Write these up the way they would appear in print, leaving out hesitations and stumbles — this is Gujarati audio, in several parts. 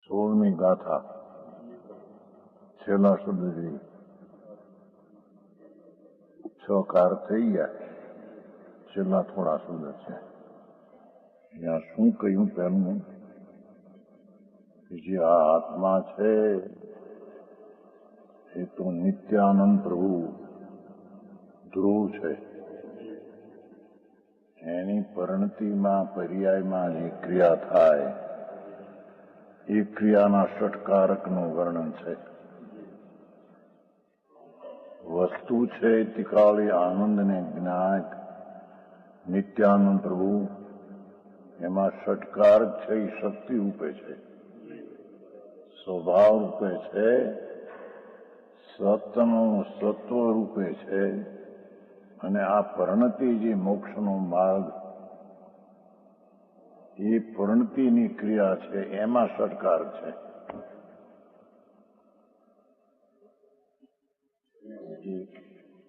16મી ગાથા છેલ્લા સુધી 6 કાર થઈ ગયા. છેલ્લા થોડા સુંદર છે. ત્યાં શું કહ્યું પહેલું જે આ આત્મા છે એ તો નિત્યાનંદ પ્રભુ ધ્રુવ છે. એની પરિણતિમાં પર્યાયમાં જે ક્રિયા થાય એ ક્રિયાના ષટકારકનું વર્ણન છે. વસ્તુ છે તિકાળી આનંદને જ્ઞાયક નિત્યાનંદ પ્રભુ. એમાં ષટકારક છે એ શક્તિ રૂપે છે, સ્વભાવ રૂપે છે, સતનું સત્વ રૂપે છે. અને આ પરિણતિ જે મોક્ષનો માર્ગ એ પરિણતિની ક્રિયા છે એમાં ષટકાર છે.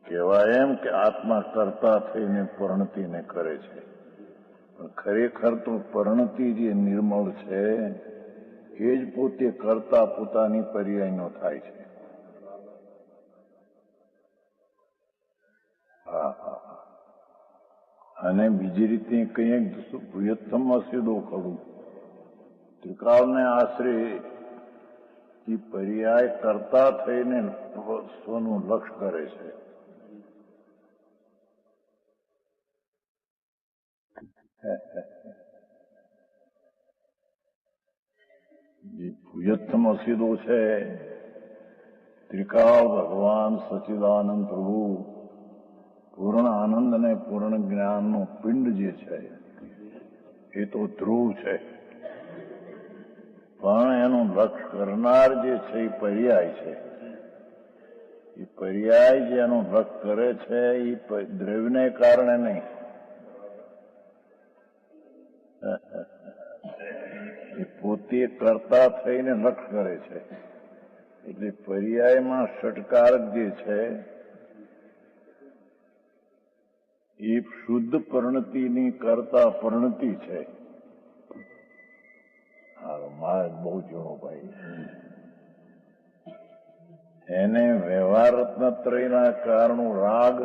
કહેવાય એમ કે આત્મા કરતા થઈને પરિણતિને કરે છે, પણ ખરેખર તો પરિણતિ જે નિર્મળ છે એ જ પોતે કરતા પોતાની પર્યાયનો થાય છે. અને બીજી રીતે કહીએ ભૂયત્તમમાં સીધો ખરું ત્રિકાળને આશરે એ પર્યાય કરતા થઈને સ્વનું લક્ષ્ય કરે છે. જે ભૂયત્તમ સીધો છે ત્રિકાળ ભગવાન સચિદાનંદ પ્રભુ પૂર્ણ આનંદ અને પૂર્ણ જ્ઞાનનો પિંડ જે છે એ તો ધ્રુવ છે, પણ એનું લક્ષ્ય કરનાર જે છે એ પર્યાય છે. એ પર્યાય જેનું લક્ષ્ય કરે છે એ દ્રવ્યને કારણે નહીં, એ પોતે કરતા થઈને લક્ષ્ય કરે છે. એટલે પર્યાયમાં ષટકારક જે છે એ શુદ્ધ પરિણતિની કરતા પરિણતિ છે. મારે બહુ જોડો ભાઈ. એને વ્યવહાર રત્નત્રયના કારણો રાગ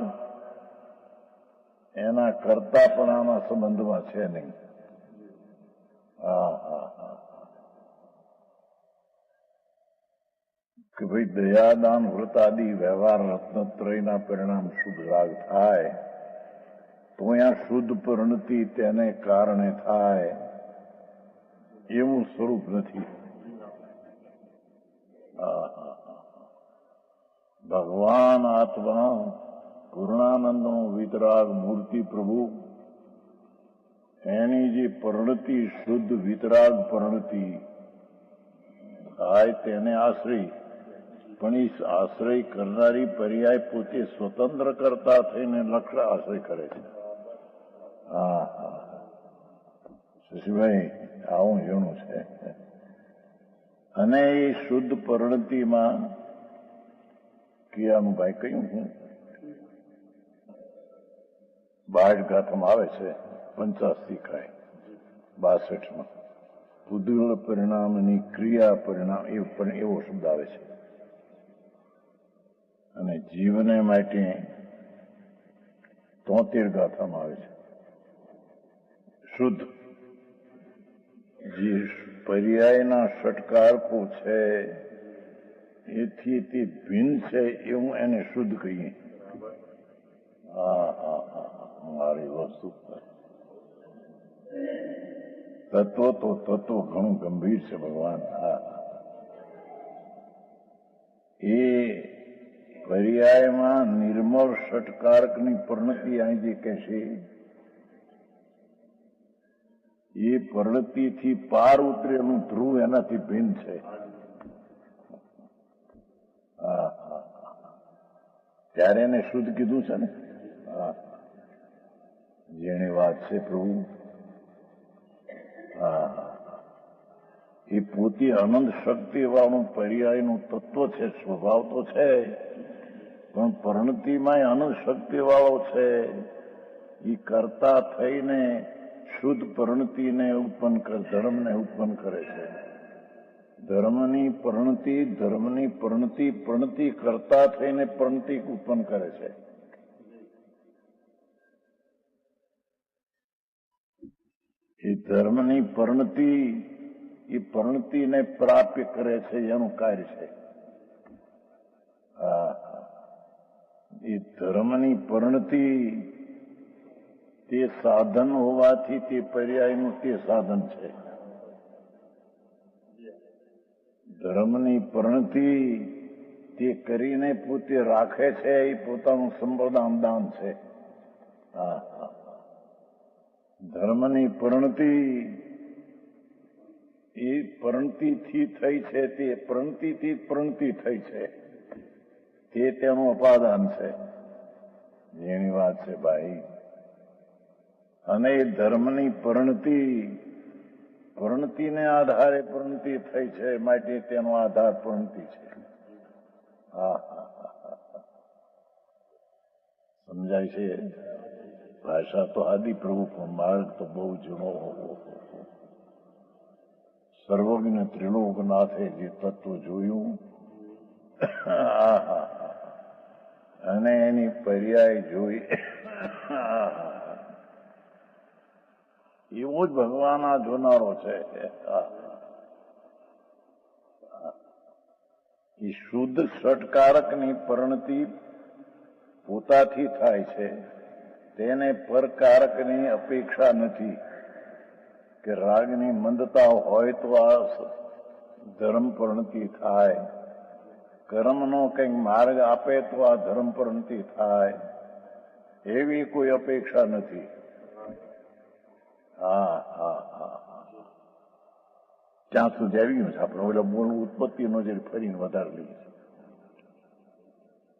એના કરતાપણાના સંબંધમાં છે નહીં. કે ભાઈ દયાદાન વ્રતાદિ વ્યવહાર રત્નત્રયના પરિણામ શુદ્ધ રાગ થાય તો અહીંયા શુદ્ધ પરિણતિ તેને કારણે થાય એવું સ્વરૂપ નથી. ભગવાન આત્મા પૂર્ણાનંદનો વિતરાગ મૂર્તિ પ્રભુ એની જે પરિણતિ શુદ્ધ વિતરાગ પરિણતિ થાય તેને આશ્રય, પણ એ આશ્રય કરનારી પર્યાય પોતે સ્વતંત્ર કરતા થઈને લક્ષ્ય આશ્રય કરે છે. શશીભાઈ આવું જણું છે. અને એ શુદ્ધ પરિણતિમાં કિયાનું ભાઈ કહ્યું હું 22 ગાથામાં આવે છે 85 ખાય 62માં પુદુલ પરિણામની ક્રિયા પરિણામ એવો શબ્દ આવે છે. અને જીવને માટે 73 ગાથામાં આવે છે શુદ્ધ. જે પર્યાયના ષટકારકો છે એથી તે ભિન્ન છે એવું એને શુદ્ધ કહીએ. મારી વસ્તુ તત્વ ઘણું ગંભીર છે ભગવાન. એ પર્યાયમાં નિર્મળ ષટકારકની પરિણતિ અહીં જે કહેશે એ પરિણતિથી પાર ઉતરેલું ધ્રુવ એનાથી ભિન્ન છે. ત્યારે એને શુદ્ધ કીધું છે ને. જેની વાત છે પ્રભુ એ પોતે અનંત શક્તિ વાળું પર્યાયનું તત્વ છે, સ્વભાવ તો છે, પણ પરિણતિમાં અનંત શક્તિ વાળો છે. એ કરતા થઈને શુદ્ધ પરિણતિને ઉત્પન્ન કરે, ધર્મને ઉત્પન્ન કરે છે. ધર્મની પરિણતિ કરતા થઈને પરિણતિ ઉત્પન્ન કરે છે. એ ધર્મની પરિણતિને પ્રાપ્ય કરે છે, એનું કાર્ય છે. એ ધર્મની પરિણતિ તે સાધન હોવાથી તે પર્યાયનું તે સાધન છે. ધર્મની પરિણતિ તે કરીને પોતે રાખે છે, એ પોતાનું સંપ્રદાન દાન છે. ધર્મની પરિણતિ એ પરિણતિથી થઈ છે, તે પરિણતિથી પરિણતિ થઈ છે, તે તેનું અપાદાન છે. એની વાત છે ભાઈ. અને એ ધર્મની પરિણતિને આધારે પરિણતિ થઈ છે, માટે તેનો આધાર પરિણતિ છે. સમજાય છે? ભાષા તો આદિ પ્રભુ, પણ માર્ગ તો બહુ જૂનો હોવો. સર્વજ્ઞ ત્રિલોકનાથે જે તત્વ જોયું અને એની પર્યાય જોઈ, એવો જ ભગવાન આ જોનારો છે. એ શુદ્ધ ષટકારકની પરિણતિ પોતાથી થાય છે, તેને પરકારકની અપેક્ષા નથી. કે રાગની મંદતા હોય તો આ ધર્મ પરિણતિ થાય, કર્મનો કંઈક માર્ગ આપે તો આ ધર્મ પરિણતિ થાય, એવી કોઈ અપેક્ષા નથી. ત્યાં સુધી આવી ગયું છે. આપણે ઓલા મૂળ ઉત્પત્તિનો જે ફરીને વધારે લઈએ છીએ.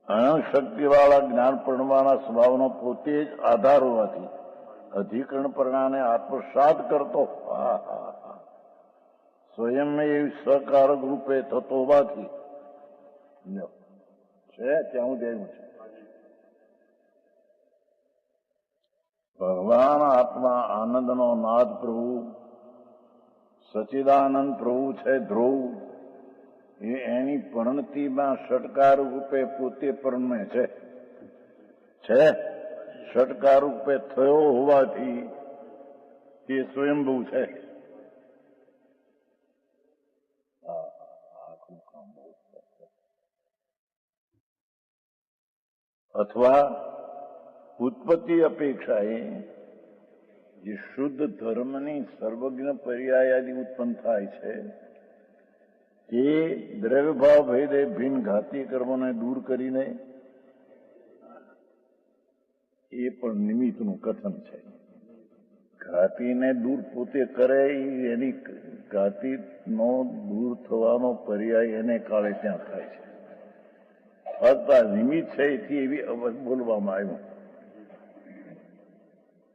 અણશક્તિવાળા જ્ઞાન પરણવાના સ્વભાવનો પોતે જ આધાર હોવાથી અધિકરણ પરણાને આત્મસાત કરતો સ્વયં એવી સહકારક રૂપે થતો હોવાથી છે. ત્યાં હું દેવું છે. ભગવાન આત્મા આનંદનો નાદ પ્રભુ, સચિદાનંદ પ્રભુ છે ધ્રુવ. એ એની પરિણતિમાં ષટકાર રૂપે પોતે પરણે છે. ષટકાર રૂપે થયો હોવાથી તે સ્વયંભૂ છે. અથવા ઉત્પત્તિ અપેક્ષાએ જે શુદ્ધ ધર્મની સર્વજ્ઞ પર્યાયાદી ઉત્પન્ન થાય છે, તે દ્રવ્યભાવ ભેદે ભિન્ન ઘાતી કર્મોને દૂર કરીને એ પણ નિમિત્તનું કથન છે. ઘાતીને દૂર પોતે કરે, એની ઘાતીનો દૂર થવાનો પર્યાય એને કાળે ત્યાં થાય છે. ફક્ત આ નિમિત્ત છે એથી એવી બોલવામાં આવ્યું.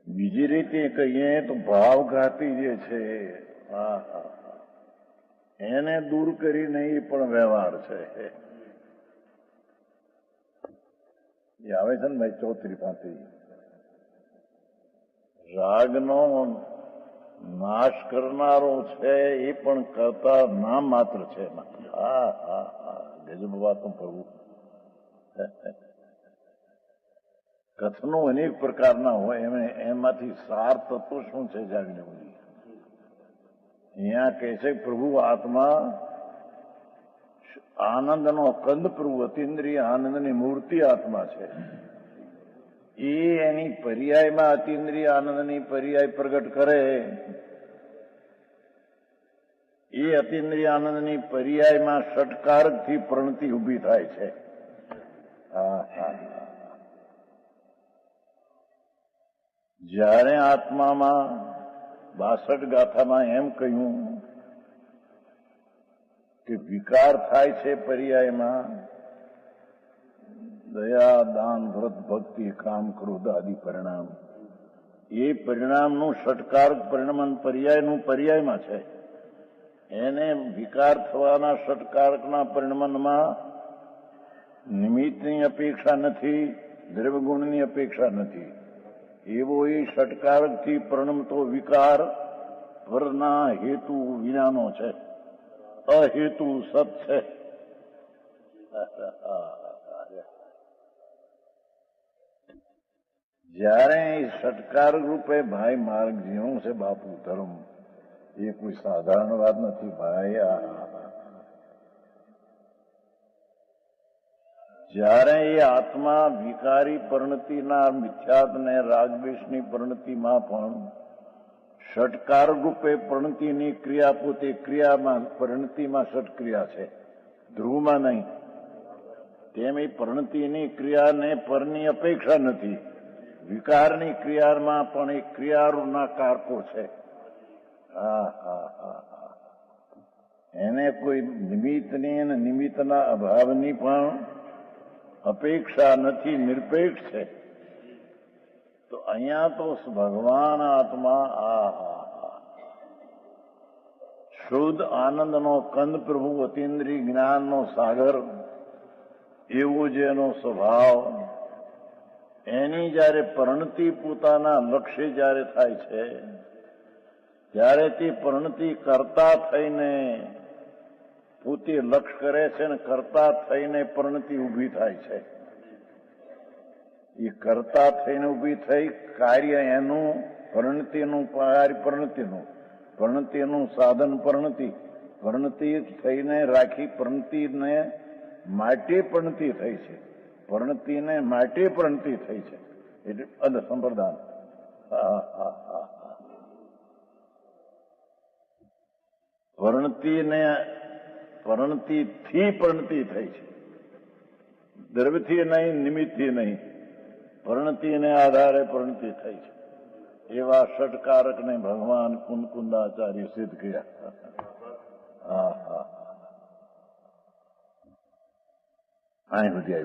બીજી રીતે કહીએ તો ભાવઘાતી જે છે એને દૂર કરીને એ પણ વ્યવહાર છે. એ આવે છે ને ભાઈ 34-35. રાગનો નાશ કરનારો છે એ પણ કરતા નામ માત્ર છે. ગજબ વાતો પ્રભુ. કથનો અનેક પ્રકારના હોય, એમાંથી સાર તત્વ શું છે જાણીને બોલી. અહીંયા કહે છે પ્રભુ આત્મા આનંદનો કંદ પ્રભુ, અતિન્દ્રિય આનંદની મૂર્તિ આત્મા છે. એ એની પર્યાયમાં અતિન્દ્રિય આનંદની પર્યાય પ્રગટ કરે. એ અતિન્દ્રિય આનંદની પર્યાયમાં ષટકારકથી પરિણતિ ઉભી થાય છે. જ્યારે આત્મામાં 62 ગાથામાં એમ કહ્યું કે વિકાર થાય છે પર્યાયમાં, દયા, દાન, વ્રત, ભક્તિ, કામ, ક્રોધ આદિ પરિણામ, એ પરિણામનું ષટકારક પરિણામ પર્યાયનું પર્યાયમાં છે. એને વિકાર થવાના ષટકારકના પરિણામમાં નિમિત્તની અપેક્ષા નથી, દ્રવ્યગુણની અપેક્ષા નથી. એવો એ ષટકારકથી પરિણમતો વિકાર પરના હેતુ વિનાનો છે. અહેતુ સત છે. જ્યારે ષટકાર રૂપે ભાઈ માર્ગ જીવું છે બાપુ ધર્મ, એ કોઈ સાધારણ વાત નથી ભાઈ. જ્યારે એ આત્મા વિકારી પરિણતિના મિથ્યાત્વને રાગદ્વેષની પરિણતિમાં પણ ષટકાર રૂપે પરિણતિની ક્રિયા પોતે ક્રિયામાં પરિણતિમાં ષટક્રિયા છે, ધ્રુવમાં નહીં. તેમ એ પરિણતિની ક્રિયાને પરની અપેક્ષા નથી. વિકારની ક્રિયામાં પણ એ ક્રિયાના કારકો છે. એને કોઈ નિમિત્તની અને નિમિત્તના અભાવની પણ અપેક્ષા નથી, નિરપેક્ષ છે. તો અહીંયા તો ભગવાન આત્મા શુદ્ધ આનંદનો કંદ પ્રભુ અતીન્દ્રિય જ્ઞાનનો સાગર, એવો જેનો સ્વભાવ, એની જયારે પરિણતિ પોતાના લક્ષ્ય જયારે થાય છે, ત્યારે તે પરિણતિ કરતા થઈને પોતે લક્ષ્ય કરે છે ને કરતા થઈને પરિણતિ ઊભી થાય છે. એ કરતા થઈને ઊભી થઈ કાર્ય એનું પરિણતિનું પરિણતિનું સાધન પરિણતિ થઈને રાખી પરિણતિને માટે પરિણતિ થઈ છે, પરિણતિને માટે પરિણતિ થઈ છે. એટલે અદ સંપ્રદાન. પરિણતિથી પરિણતિ થઈ છે, દ્રવ્યથી નહીં, નિમિત્તથી નહીં, પરિણતિને આધારે પરિણતિ થઈ છે. એવા ષટકારકને ભગવાન કુંદકુંદાચાર્ય સિદ્ધ કર્યા. અહીં સુધી